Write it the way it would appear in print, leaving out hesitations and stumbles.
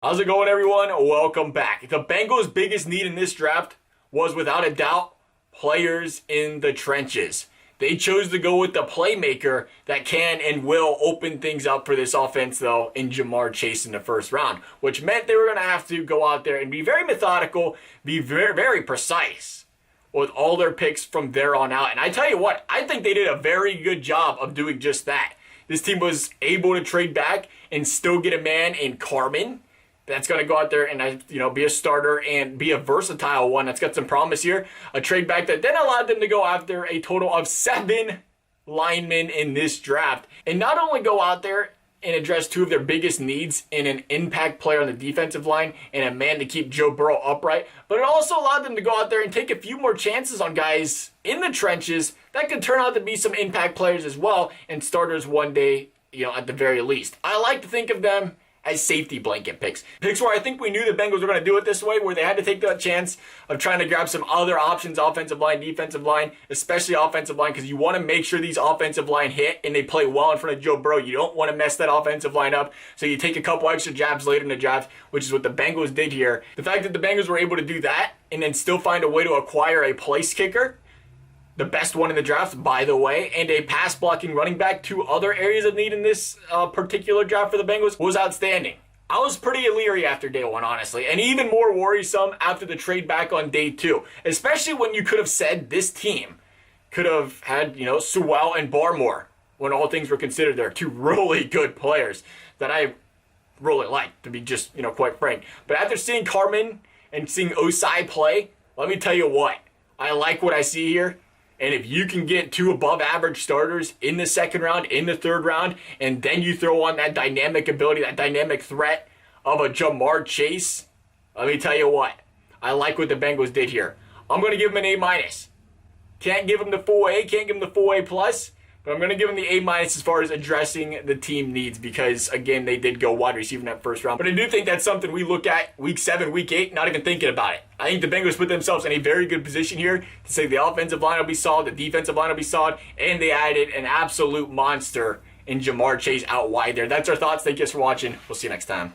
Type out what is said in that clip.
How's it going, everyone? Welcome back. The Bengals' biggest need in this draft was, without a doubt, players in the trenches. They chose to go with the playmaker that can and will open things up for this offense, though, in Ja'Marr Chase in the first round, which meant they were going to have to go out there and be very methodical, be very, very precise with all their picks from there on out. And I tell you what, I think they did a very good job of doing just that. This team was able to trade back and still get a man in Carmen that's going to go out there and be a starter and be a versatile one that's got some promise here. A trade back that then allowed them to go after a total of 7 linemen in this draft. And not only go out there and address two of their biggest needs in an impact player on the defensive line and a man to keep Joe Burrow upright, but it also allowed them to go out there and take a few more chances on guys in the trenches that could turn out to be some impact players as well and starters one day, at the very least. I like to think of them as safety blanket picks. Picks where I think we knew the Bengals were going to do it this way, where they had to take that chance of trying to grab some other options, offensive line, defensive line, especially offensive line, because you want to make sure these offensive line hit and they play well in front of Joe Burrow. You don't want to mess that offensive line up, so you take a couple extra jabs later in the draft, which is what the Bengals did here. The fact that the Bengals were able to do that and then still find a way to acquire a place kicker, the best one in the draft, by the way, and a pass-blocking running back, two other areas of need in this particular draft for the Bengals, was outstanding. I was pretty leery after day one, honestly, and even more worrisome after the trade back on day two, especially when you could have said this team could have had, Sewell and Barmore when all things were considered. They're two really good players that I really like, to be just, quite frank. But after seeing Carmen and seeing Osai play, let me tell you what, I like what I see here. And if you can get two above average starters in the second round, in the third round, and then you throw on that dynamic ability, that dynamic threat of a Ja'Marr Chase, let me tell you what, I like what the Bengals did here. I'm going to give them an A-. Can't give them the full A, can't give them the full A+, but I'm going to give them the A- as far as addressing the team needs because, again, they did go wide receiver in that first round. But I do think that's something we look at week 7, week 8, not even thinking about it. I think the Bengals put themselves in a very good position here to say the offensive line will be solid, the defensive line will be solid, and they added an absolute monster in Ja'Marr Chase out wide there. That's our thoughts. Thank you guys for watching. We'll see you next time.